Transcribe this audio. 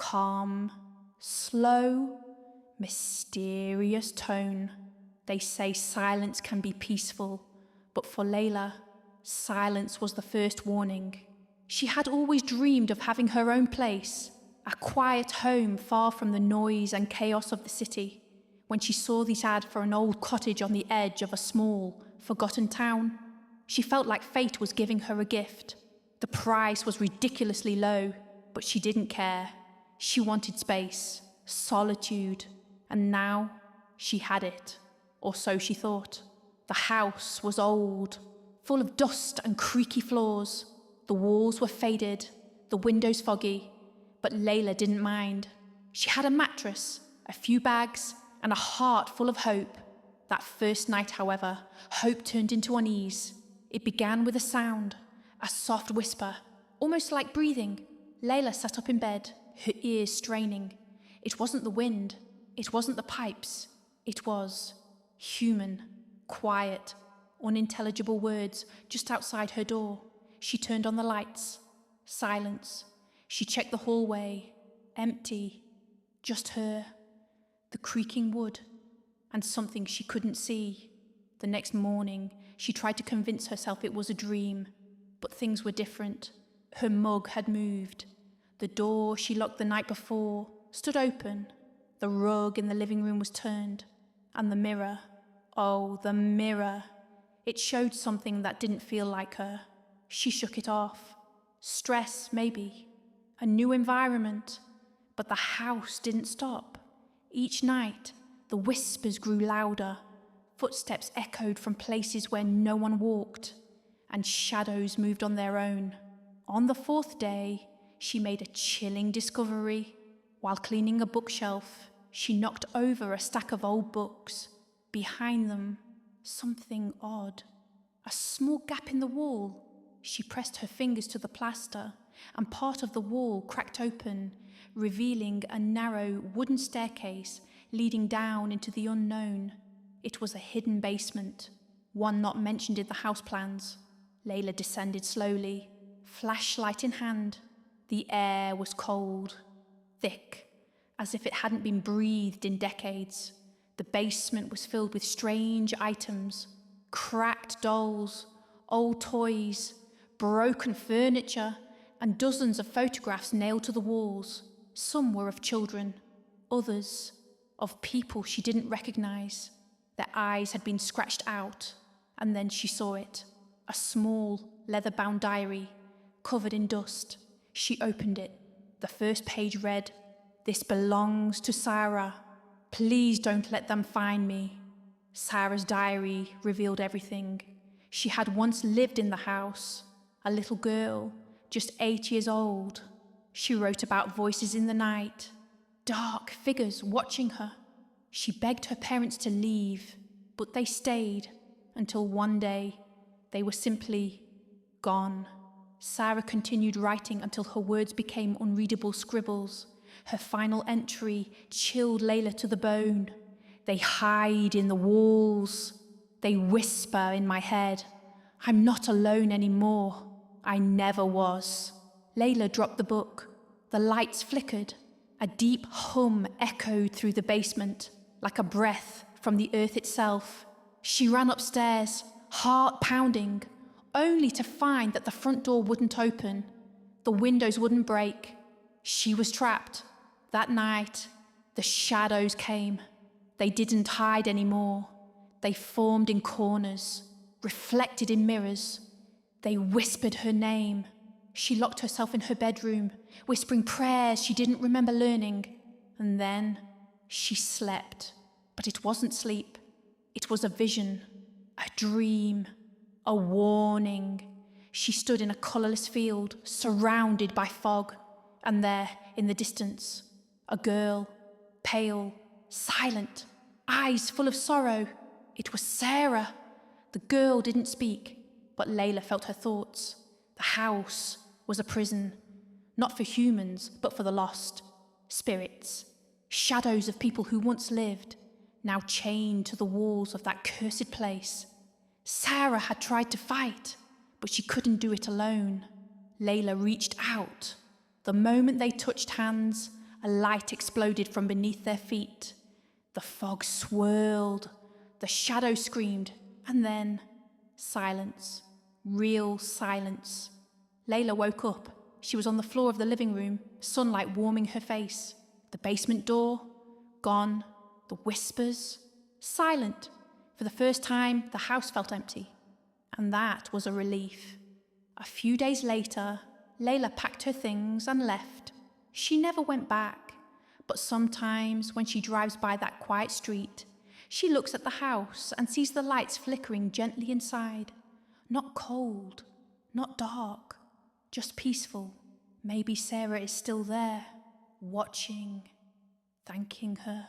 Calm, slow, mysterious tone. They say silence can be peaceful, but for Layla, silence was the first warning. She had always dreamed of having her own place, a quiet home far from the noise and chaos of the city. When she saw this ad for an old cottage on the edge of a small, forgotten town, she felt like fate was giving her a gift. The price was ridiculously low, but she didn't care. She wanted space, solitude, and now she had it, or so she thought. The house was old, full of dust and creaky floors. The walls were faded, the windows foggy, but Layla didn't mind. She had a mattress, a few bags, and a heart full of hope. That first night, however, hope turned into unease. It began with a sound, a soft whisper, almost like breathing. Layla sat up in bed, her ears straining. It wasn't the wind, it wasn't the pipes. It was human, quiet, unintelligible words just outside her door. She turned on the lights. Silence. She checked the hallway. Empty. Just her. The creaking wood. And something she couldn't see. The next morning, she tried to convince herself it was a dream. But things were different. Her mug had moved. The door she locked the night before stood open. The rug in the living room was turned. And the mirror. Oh, the mirror. It showed something that didn't feel like her. She shook it off. Stress, maybe. A new environment. But the house didn't stop. Each night, the whispers grew louder. Footsteps echoed from places where no one walked. And shadows moved on their own. On the fourth day, she made a chilling discovery. While cleaning a bookshelf, she knocked over a stack of old books. Behind them, something odd. A small gap in the wall. She pressed her fingers to the plaster, and part of the wall cracked open, revealing a narrow wooden staircase leading down into the unknown. It was a hidden basement, one not mentioned in the house plans. Layla descended slowly, flashlight in hand. The air was cold, thick, as if it hadn't been breathed in decades. The basement was filled with strange items, cracked dolls, old toys, broken furniture, and dozens of photographs nailed to the walls. Some were of children, others of people she didn't recognize. Their eyes had been scratched out, and then she saw it. A small, leather-bound diary, covered in dust. She opened it. The first page read, "This belongs to Sarah. Please don't let them find me." Sarah's diary revealed everything. She had once lived in the house, a little girl, just 8 years old. She wrote about voices in the night, dark figures watching her. She begged her parents to leave, but they stayed until one day they were simply gone. Sarah continued writing until her words became unreadable scribbles. Her final entry chilled Layla to the bone. "They hide in the walls. They whisper in my head. I'm not alone anymore. I never was." Layla dropped the book. The lights flickered. A deep hum echoed through the basement, like a breath from the earth itself. She ran upstairs, heart pounding, only to find that the front door wouldn't open. The windows wouldn't break. She was trapped. That night, the shadows came. They didn't hide anymore. They formed in corners, reflected in mirrors. They whispered her name. She locked herself in her bedroom, whispering prayers she didn't remember learning. And then she slept. But it wasn't sleep. It was a vision, a dream, a warning. She stood in a colourless field, surrounded by fog. And there, in the distance, a girl, pale, silent, eyes full of sorrow. It was Sarah. The girl didn't speak, but Layla felt her thoughts. The house was a prison, not for humans, but for the lost. Spirits, shadows of people who once lived, now chained to the walls of that cursed place. Sarah had tried to fight, but she couldn't do it alone. Layla reached out. The moment they touched hands, A light exploded from beneath their feet. The fog swirled, the shadow screamed, and then silence. Real silence. Layla woke up. She was on the floor of the living room, sunlight warming her face. The basement door, gone. The whispers, silent. For the first time, the house felt empty. And that was a relief. A few days later, Layla packed her things and left. She never went back. But sometimes, when she drives by that quiet street, she looks at the house and sees the lights flickering gently inside. Not cold, not dark, just peaceful. Maybe Sarah is still there, watching, thanking her.